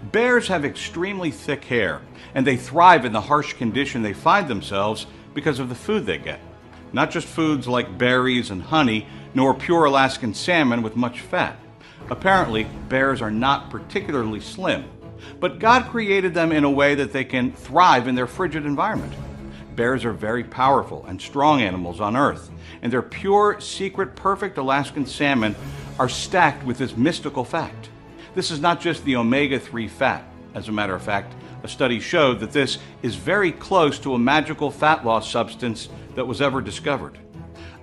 Bears have extremely thick hair, and they thrive in the harsh condition they find themselves because of the food they get. Not just foods like berries and honey, nor pure Alaskan salmon with much fat. Apparently, bears are not particularly slim, but God created them in a way that they can thrive in their frigid environment. Bears are very powerful and strong animals on Earth, and their pure, secret, perfect Alaskan salmon are stacked with this mystical fact. This is not just the omega-3 fat. As a matter of fact, a study showed that this is very close to a magical fat loss substance that was ever discovered.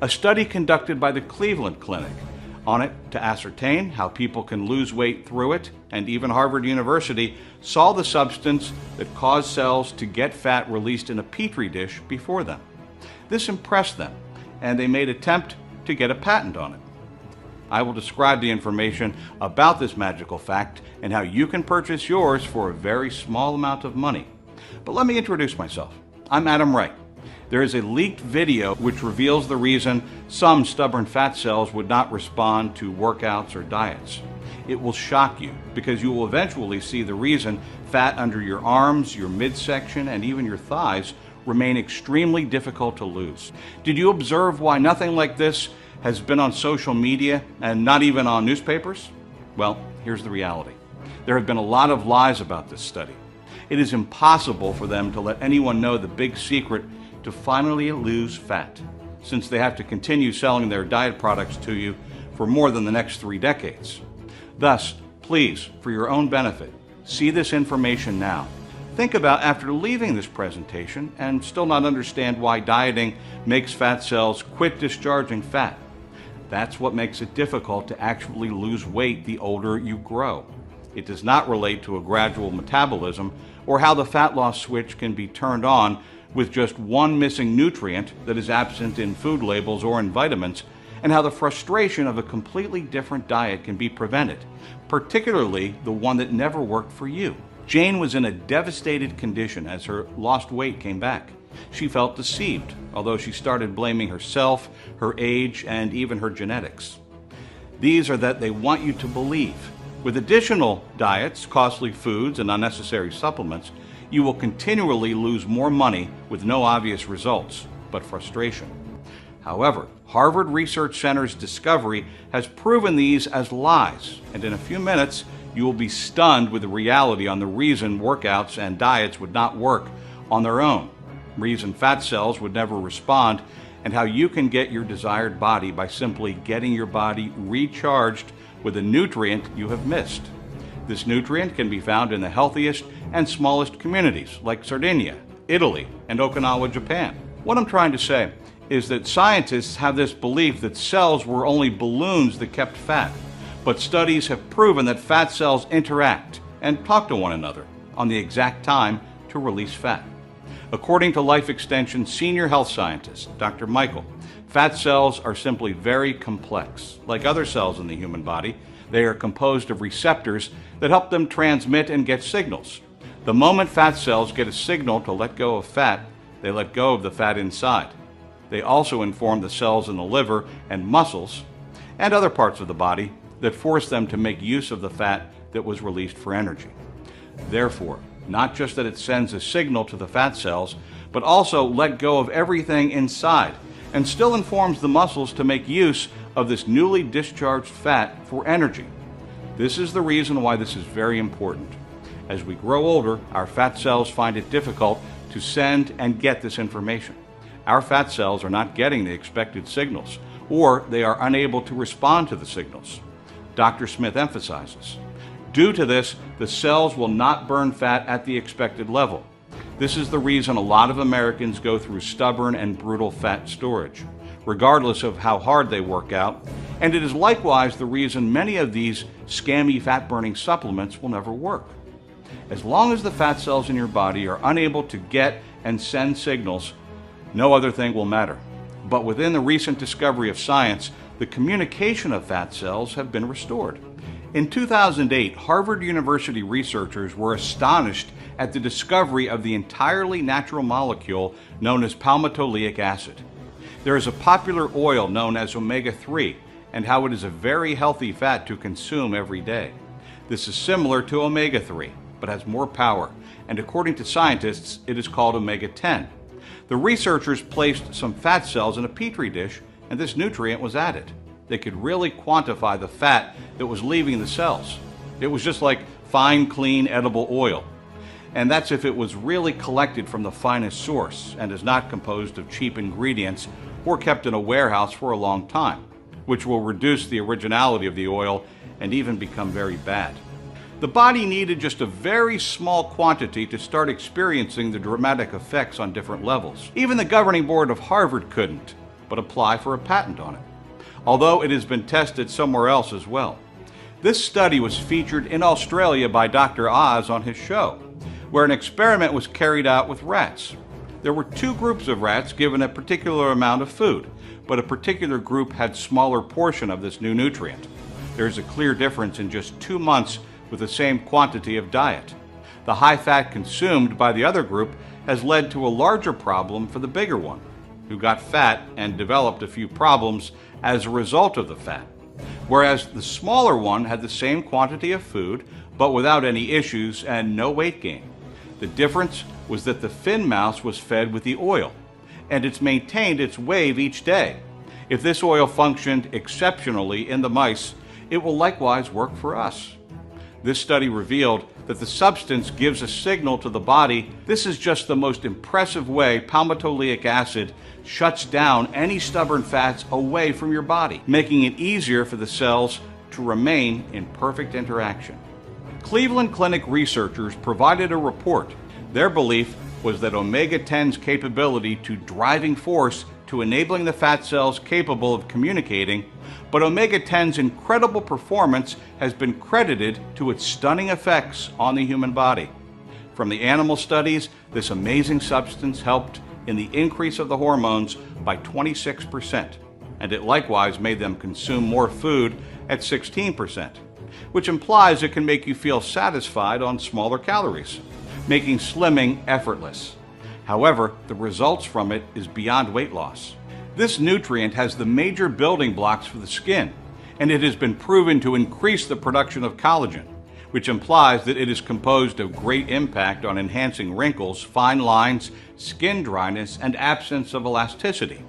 A study conducted by the Cleveland Clinic on it to ascertain how people can lose weight through it, and even Harvard University saw the substance that caused cells to get fat released in a petri dish before them. This impressed them, and they made an attempt to get a patent on it. I will describe the information about this magical fact and how you can purchase yours for a very small amount of money. But let me introduce myself. I'm Adam Wright. There is a leaked video which reveals the reason some stubborn fat cells would not respond to workouts or diets. It will shock you because you will eventually see the reason fat under your arms, your midsection, and even your thighs remain extremely difficult to lose. Did you observe why nothing like this has been on social media and not even on newspapers? Well, here's the reality. There have been a lot of lies about this study. It is impossible for them to let anyone know the big secret to finally lose fat, since they have to continue selling their diet products to you for more than the next 3 decades. Thus, please, for your own benefit, see this information now. Think about after leaving this presentation and still not understand why dieting makes fat cells quit discharging fat. That's what makes it difficult to actually lose weight the older you grow. It does not relate to a gradual metabolism or how the fat loss switch can be turned on with just one missing nutrient that is absent in food labels or in vitamins, and how the frustration of a completely different diet can be prevented, particularly the one that never worked for you. Jane was in a devastated condition as her lost weight came back. She felt deceived, although she started blaming herself, her age, and even her genetics. These are that they want you to believe. With additional diets, costly foods, and unnecessary supplements, you will continually lose more money with no obvious results, but frustration. However, Harvard Research Center's discovery has proven these as lies, and in a few minutes, you will be stunned with the reality on the reason workouts and diets would not work on their own, reason fat cells would never respond, and how you can get your desired body by simply getting your body recharged with a nutrient you have missed. This nutrient can be found in the healthiest and smallest communities like Sardinia, Italy, and Okinawa, Japan. What I'm trying to say is that scientists have this belief that cells were only balloons that kept fat, but studies have proven that fat cells interact and talk to one another on the exact time to release fat. According to Life Extension senior health scientist, Dr. Michael, fat cells are simply very complex. Like other cells in the human body, they are composed of receptors that help them transmit and get signals. The moment fat cells get a signal to let go of fat, they let go of the fat inside. They also inform the cells in the liver and muscles and other parts of the body that force them to make use of the fat that was released for energy. Therefore, not just that it sends a signal to the fat cells, but also let go of everything inside and still informs the muscles to make use of this newly discharged fat for energy. This is the reason why this is very important. As we grow older, our fat cells find it difficult to send and get this information. Our fat cells are not getting the expected signals, or they are unable to respond to the signals. Dr. Smith emphasizes, due to this, the cells will not burn fat at the expected level. This is the reason a lot of Americans go through stubborn and brutal fat storage, regardless of how hard they work out, and it is likewise the reason many of these scammy fat-burning supplements will never work. As long as the fat cells in your body are unable to get and send signals, no other thing will matter. But within the recent discovery of science, the communication of fat cells have been restored. In 2008, Harvard University researchers were astonished at the discovery of the entirely natural molecule known as palmitoleic acid. There is a popular oil known as omega-3 and how it is a very healthy fat to consume every day. This is similar to omega-3, but has more power, and according to scientists, it is called omega-10. The researchers placed some fat cells in a petri dish, and this nutrient was added. They could really quantify the fat that was leaving the cells. It was just like fine, clean, edible oil. And that's if it was really collected from the finest source and is not composed of cheap ingredients or kept in a warehouse for a long time, which will reduce the originality of the oil and even become very bad. The body needed just a very small quantity to start experiencing the dramatic effects on different levels. Even the governing board of Harvard couldn't, but apply for a patent on it, although it has been tested somewhere else as well. This study was featured in Australia by Dr. Oz on his show, where an experiment was carried out with rats. There were two groups of rats given a particular amount of food, but a particular group had smaller portion of this new nutrient. There is a clear difference in just 2 months with the same quantity of diet. The high fat consumed by the other group has led to a larger problem for the bigger one, who got fat and developed a few problems as a result of the fat, whereas the smaller one had the same quantity of food but without any issues and no weight gain. The difference was that the fin mouse was fed with the oil, and it's maintained its wave each day. If this oil functioned exceptionally in the mice, it will likewise work for us. This study revealed that the substance gives a signal to the body. This is just the most impressive way palmitoleic acid shuts down any stubborn fats away from your body, making it easier for the cells to remain in perfect interaction. Cleveland Clinic researchers provided a report. Their belief was that omega-10's capability to driving force to enabling the fat cells capable of communicating, but omega-10's incredible performance has been credited to its stunning effects on the human body. From the animal studies, this amazing substance helped in the increase of the hormones by 26%, and it likewise made them consume more food at 16%, which implies it can make you feel satisfied on smaller calories, making slimming effortless. However, the results from it is beyond weight loss. This nutrient has the major building blocks for the skin, and it has been proven to increase the production of collagen, which implies that it is composed of great impact on enhancing wrinkles, fine lines, skin dryness, and absence of elasticity.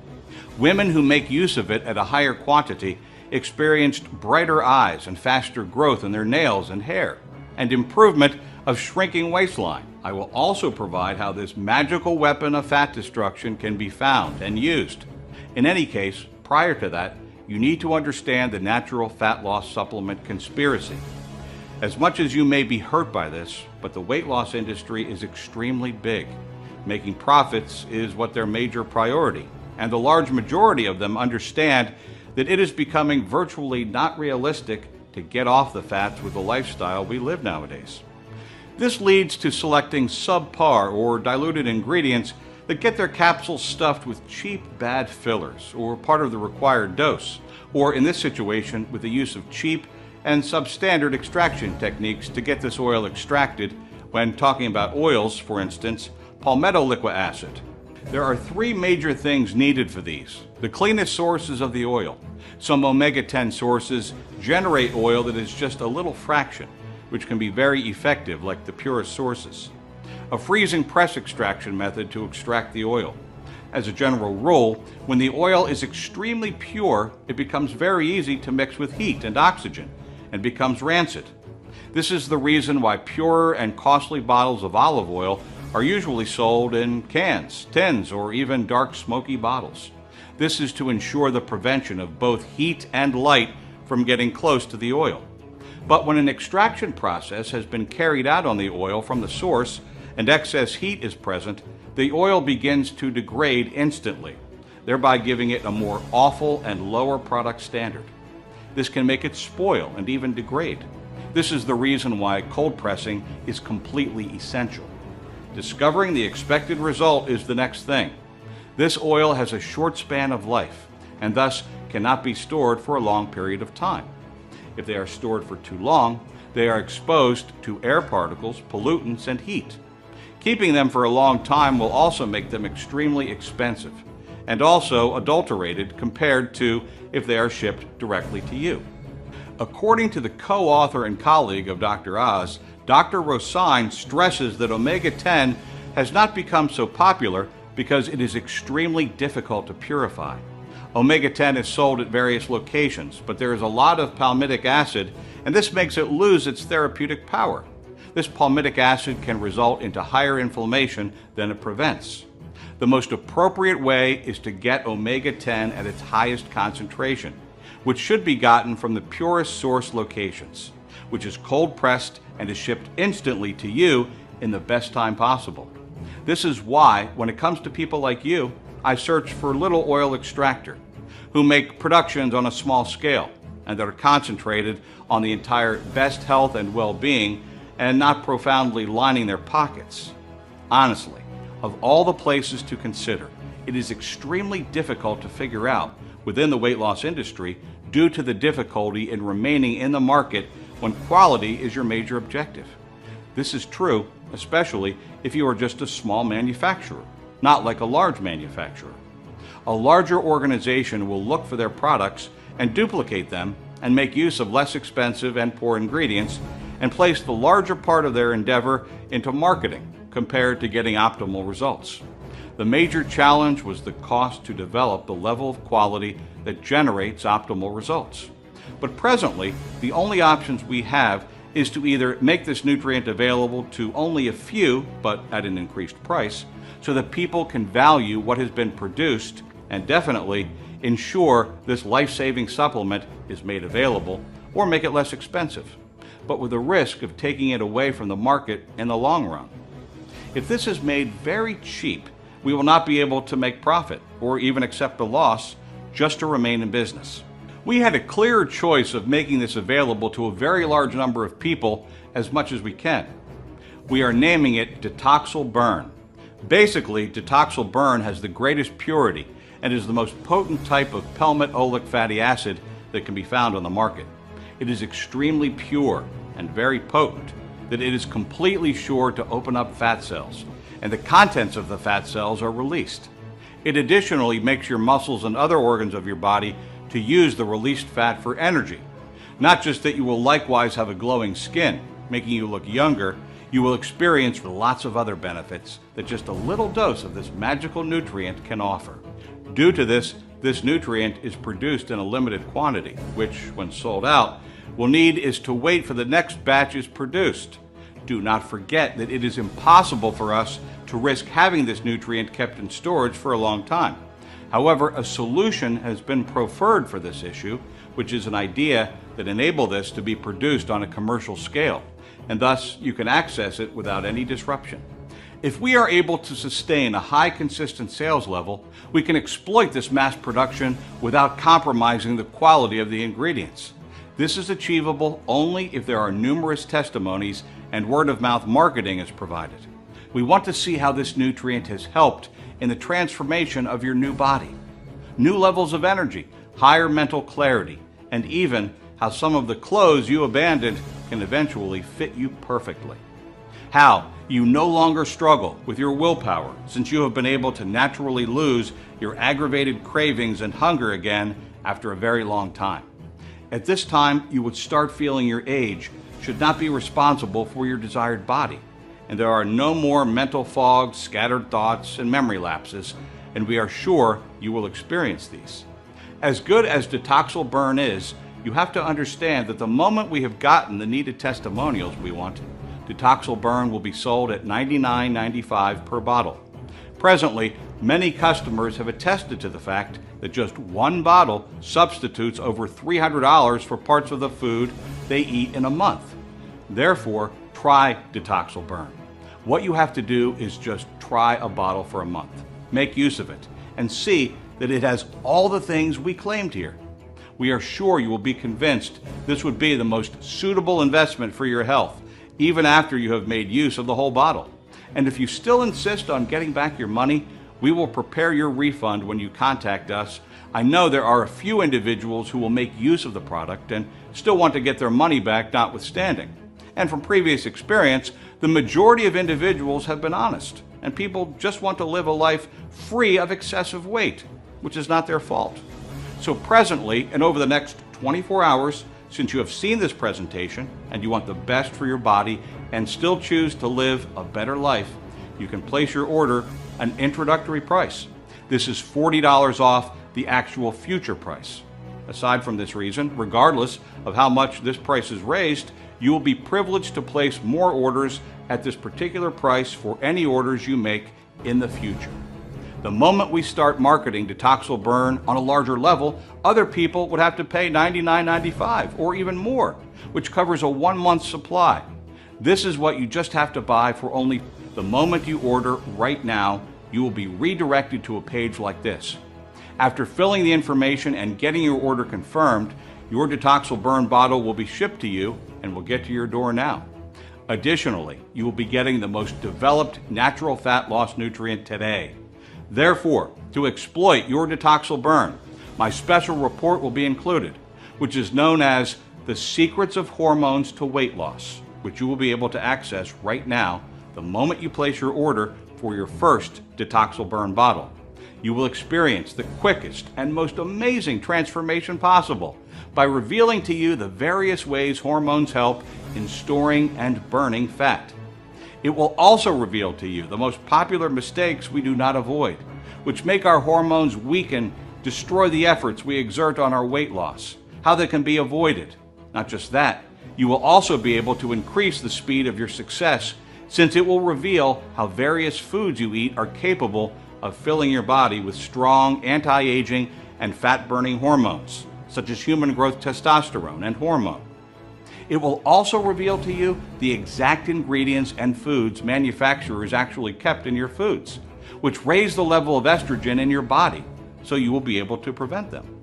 Women who make use of it at a higher quantity experienced brighter eyes and faster growth in their nails and hair, and improvement of shrinking waistline. I will also provide how this magical weapon of fat destruction can be found and used. In any case, prior to that, you need to understand the natural fat loss supplement conspiracy. As much as you may be hurt by this, but the weight loss industry is extremely big. Making profits is what their major priority, and the large majority of them understand that it is becoming virtually not realistic to get off the fats with the lifestyle we live nowadays. This leads to selecting subpar or diluted ingredients that get their capsules stuffed with cheap, bad fillers or part of the required dose, or in this situation, with the use of cheap and substandard extraction techniques to get this oil extracted. When talking about oils, for instance, palmitoleic acid. There are 3 major things needed for these. The cleanest sources of the oil. Some omega-10 sources generate oil that is just a little fraction, which can be very effective, like the purest sources. A freezing press extraction method to extract the oil. As a general rule, when the oil is extremely pure, it becomes very easy to mix with heat and oxygen and becomes rancid. This is the reason why purer and costly bottles of olive oil are usually sold in cans, tins, or even dark smoky bottles. This is to ensure the prevention of both heat and light from getting close to the oil. But when an extraction process has been carried out on the oil from the source and excess heat is present, the oil begins to degrade instantly, thereby giving it a more awful and lower product standard. This can make it spoil and even degrade. This is the reason why cold pressing is completely essential. Discovering the expected result is the next thing. This oil has a short span of life and thus cannot be stored for a long period of time. If they are stored for too long, they are exposed to air particles, pollutants, and heat. Keeping them for a long time will also make them extremely expensive and also adulterated compared to if they are shipped directly to you. According to the co-author and colleague of Dr. Oz, Dr. Rosine stresses that omega-10 has not become so popular because it is extremely difficult to purify. Omega-10 is sold at various locations, but there is a lot of palmitic acid, and this makes it lose its therapeutic power. This palmitic acid can result into higher inflammation than it prevents. The most appropriate way is to get omega-10 at its highest concentration, which should be gotten from the purest source locations, which is cold pressed and is shipped instantly to you in the best time possible. This is why, when it comes to people like you, I search for Little Oil Extractor, who make productions on a small scale and that are concentrated on the entire best health and well-being and not profoundly lining their pockets. Honestly, of all the places to consider, it is extremely difficult to figure out within the weight loss industry due to the difficulty in remaining in the market when quality is your major objective. This is true, especially if you are just a small manufacturer, not like a large manufacturer. A larger organization will look for their products and duplicate them and make use of less expensive and poor ingredients and place the larger part of their endeavor into marketing compared to getting optimal results. The major challenge was the cost to develop the level of quality that generates optimal results. But presently, the only options we have is to either make this nutrient available to only a few, but at an increased price, so that people can value what has been produced and definitely ensure this life-saving supplement is made available or make it less expensive, but with the risk of taking it away from the market in the long run. If this is made very cheap, we will not be able to make profit or even accept a loss just to remain in business. We had a clear choice of making this available to a very large number of people as much as we can. We are naming it Detoxil Burn. Basically, Detoxil Burn has the greatest purity and is the most potent type of palmitoleic fatty acid that can be found on the market. It is extremely pure and very potent, that it is completely sure to open up fat cells, and the contents of the fat cells are released. It additionally makes your muscles and other organs of your body to use the released fat for energy. Not just that you will likewise have a glowing skin, making you look younger, you will experience lots of other benefits that just a little dose of this magical nutrient can offer. Due to this, this nutrient is produced in a limited quantity, which, when sold out, we'll need is to wait for the next batch is produced. Do not forget that it is impossible for us to risk having this nutrient kept in storage for a long time. However, a solution has been proffered for this issue, which is an idea that enables this to be produced on a commercial scale, and thus you can access it without any disruption. If we are able to sustain a high consistent sales level, we can exploit this mass production without compromising the quality of the ingredients. This is achievable only if there are numerous testimonies and word-of-mouth marketing is provided. We want to see how this nutrient has helped in the transformation of your new body, new levels of energy, higher mental clarity, and even how some of the clothes you abandoned can eventually fit you perfectly. How you no longer struggle with your willpower since you have been able to naturally lose your aggravated cravings and hunger again after a very long time. At this time, you would start feeling your age should not be responsible for your desired body, and there are no more mental fog, scattered thoughts, and memory lapses, and we are sure you will experience these. As good as Detoxil Burn is, you have to understand that the moment we have gotten the needed testimonials we want, Detoxil Burn will be sold at $99.95 per bottle. Presently, many customers have attested to the fact that just one bottle substitutes over $300 for parts of the food they eat in a month. Therefore, try Detoxil Burn. What you have to do is just try a bottle for a month. Make use of it and see that it has all the things we claimed here. We are sure you will be convinced this would be the most suitable investment for your health, even after you have made use of the whole bottle. And if you still insist on getting back your money, we will prepare your refund when you contact us. I know there are a few individuals who will make use of the product and still want to get their money back notwithstanding. And from previous experience, the majority of individuals have been honest, and people just want to live a life free of excessive weight, which is not their fault. So presently, and over the next 24 hours, Since you have seen this presentation and you want the best for your body and still choose to live a better life, you can place your order an introductory price. This is $40 off the actual future price. Aside from this reason, regardless of how much this price is raised, you will be privileged to place more orders at this particular price for any orders you make in the future. The moment we start marketing Detoxil Burn on a larger level, other people would have to pay $99.95 or even more, which covers a 1-month supply. This is what you just have to buy for only the moment you order right now. You will be redirected to a page like this. After filling the information and getting your order confirmed, your Detoxil Burn bottle will be shipped to you and will get to your door now. Additionally, you will be getting the most developed natural fat loss nutrient today. Therefore, to exploit your Detoxil Burn, my special report will be included, which is known as The Secrets of Hormones to Weight Loss, which you will be able to access right now the moment you place your order for your first Detoxil Burn bottle. You will experience the quickest and most amazing transformation possible by revealing to you the various ways hormones help in storing and burning fat. It will also reveal to you the most popular mistakes we do not avoid, which make our hormones weaken, destroy the efforts we exert on our weight loss, how they can be avoided. Not just that, you will also be able to increase the speed of your success, since it will reveal how various foods you eat are capable of filling your body with strong anti-aging and fat-burning hormones, such as human growth testosterone and hormone. It will also reveal to you the exact ingredients and foods manufacturers actually kept in your foods, which raise the level of estrogen in your body, so you will be able to prevent them.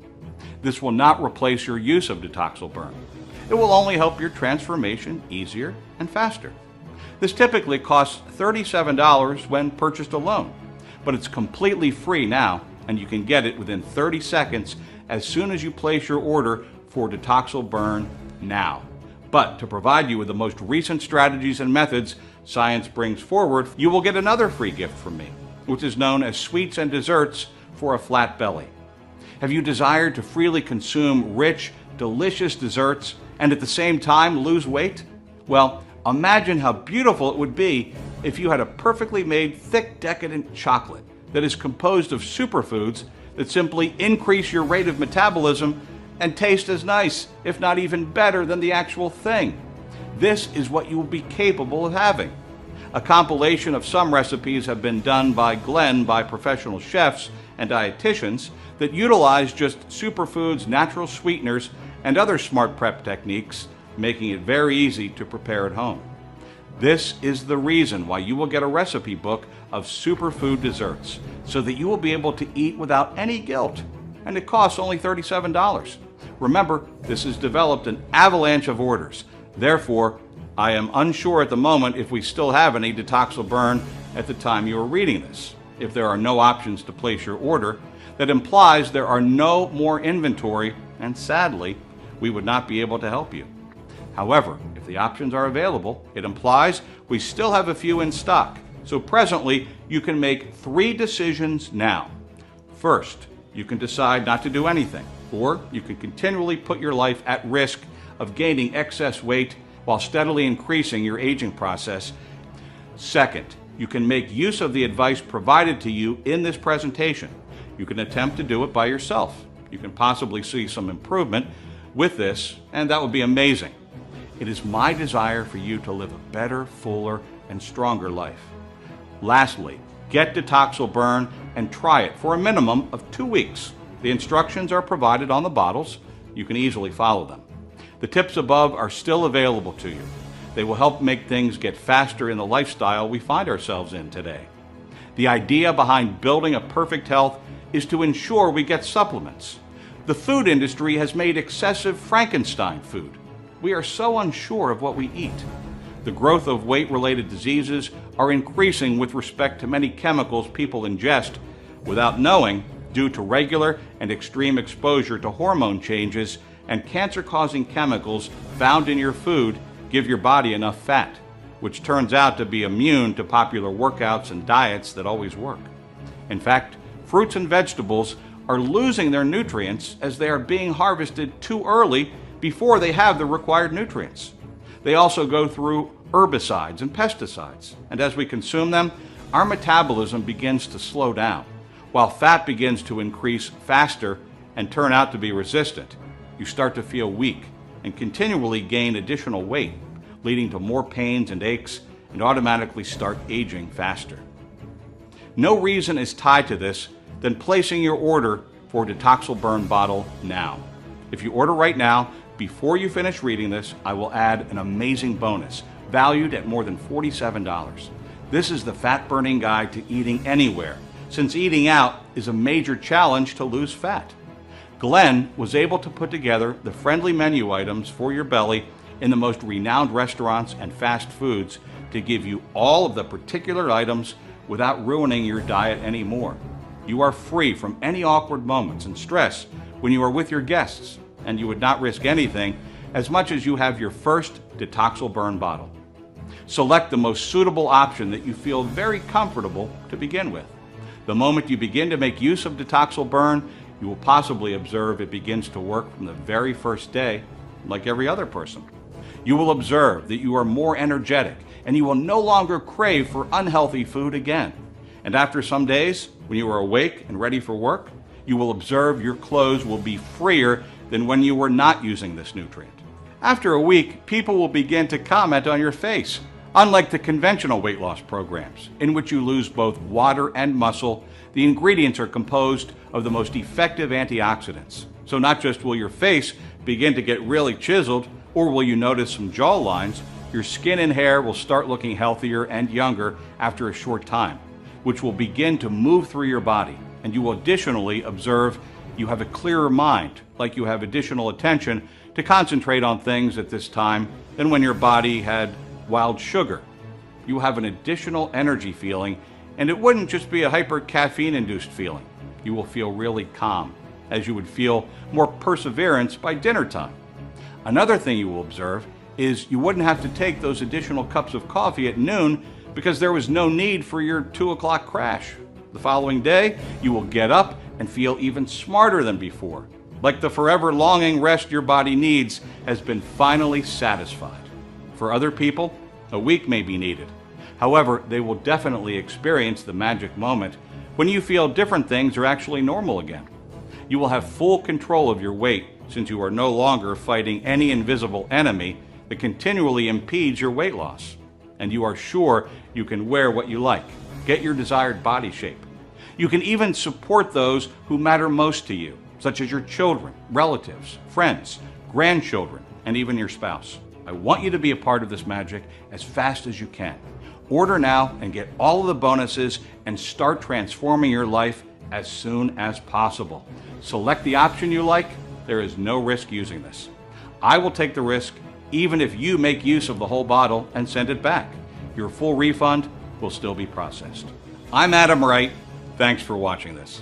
This will not replace your use of Detoxil Burn. It will only help your transformation easier and faster. This typically costs $37 when purchased alone, but it's completely free now, and you can get it within 30 seconds as soon as you place your order for Detoxil Burn now. But to provide you with the most recent strategies and methods science brings forward, you will get another free gift from me, which is known as Sweets and Desserts for a Flat Belly. Have you desired to freely consume rich, delicious desserts and at the same time lose weight? Well, imagine how beautiful it would be if you had a perfectly made, thick, decadent chocolate that is composed of superfoods that simply increase your rate of metabolism and taste as nice, if not even better, than the actual thing. This is what you will be capable of having. A compilation of some recipes have been done by professional chefs and dietitians that utilize just superfoods, natural sweeteners, and other smart prep techniques, making it very easy to prepare at home. This is the reason why you will get a recipe book of superfood desserts, so that you will be able to eat without any guilt, and it costs only $37. Remember, this has developed an avalanche of orders. Therefore, I am unsure at the moment if we still have any Detoxil Burn at the time you are reading this. If there are no options to place your order, that implies there are no more inventory, and sadly, we would not be able to help you. However, if the options are available, it implies we still have a few in stock. So presently, you can make 3 decisions now. First, you can decide not to do anything, or you can continually put your life at risk of gaining excess weight while steadily increasing your aging process. Second, you can make use of the advice provided to you in this presentation. You can attempt to do it by yourself. You can possibly see some improvement with this, and that would be amazing. It is my desire for you to live a better, fuller, and stronger life. Lastly, get Detoxil Burn and try it for a minimum of 2 weeks. The instructions are provided on the bottles. You can easily follow them. The tips above are still available to you. They will help make things get faster in the lifestyle we find ourselves in today. The idea behind building a perfect health is to ensure we get supplements. The food industry has made excessive Frankenstein food. We are so unsure of what we eat. The growth of weight-related diseases are increasing with respect to many chemicals people ingest without knowing, due to regular and extreme exposure to hormone changes and cancer-causing chemicals found in your food give your body enough fat, which turns out to be immune to popular workouts and diets that always work. In fact, fruits and vegetables are losing their nutrients as they are being harvested too early before they have the required nutrients. They also go through herbicides and pesticides, and as we consume them, our metabolism begins to slow down, while fat begins to increase faster and turn out to be resistant. You start to feel weak and continually gain additional weight, leading to more pains and aches, and automatically start aging faster. No reason is tied to this than placing your order for Detoxil Burn bottle now. If you order right now, before you finish reading this, I will add an amazing bonus, valued at more than $47. This is the fat burning guide to eating anywhere, since eating out is a major challenge to lose fat. Glenn was able to put together the friendly menu items for your belly in the most renowned restaurants and fast foods to give you all of the particular items without ruining your diet anymore. You are free from any awkward moments and stress when you are with your guests, and you would not risk anything as much as you have your first Detoxil Burn bottle. Select the most suitable option that you feel very comfortable to begin with. The moment you begin to make use of Detoxil Burn, you will possibly observe it begins to work from the very first day, like every other person. You will observe that you are more energetic, and you will no longer crave for unhealthy food again. And after some days, when you are awake and ready for work, you will observe your clothes will be freer than when you were not using this nutrient. After a week, people will begin to comment on your face. Unlike the conventional weight loss programs, in which you lose both water and muscle, the ingredients are composed of the most effective antioxidants. So not just will your face begin to get really chiseled, or will you notice some jaw lines, your skin and hair will start looking healthier and younger after a short time, which will begin to move through your body, and you will additionally observe you have a clearer mind, like you have additional attention to concentrate on things at this time than when your body had wild sugar. You have an additional energy feeling, and it wouldn't just be a hyper caffeine induced feeling. You will feel really calm, as you would feel more perseverance by dinner time. Another thing you will observe is you wouldn't have to take those additional cups of coffee at noon because there was no need for your 2 o'clock crash. The following day, you will get up and feel even smarter than before, like the forever longing rest your body needs has been finally satisfied. For other people, a week may be needed. However, they will definitely experience the magic moment when you feel different things are actually normal again. You will have full control of your weight since you are no longer fighting any invisible enemy that continually impedes your weight loss. And you are sure you can wear what you like, get your desired body shape. You can even support those who matter most to you, such as your children, relatives, friends, grandchildren, and even your spouse. I want you to be a part of this magic as fast as you can. Order now and get all of the bonuses and start transforming your life as soon as possible. Select the option you like. There is no risk using this. I will take the risk even if you make use of the whole bottle and send it back. Your full refund will still be processed. I'm Adam Wright. Thanks for watching this.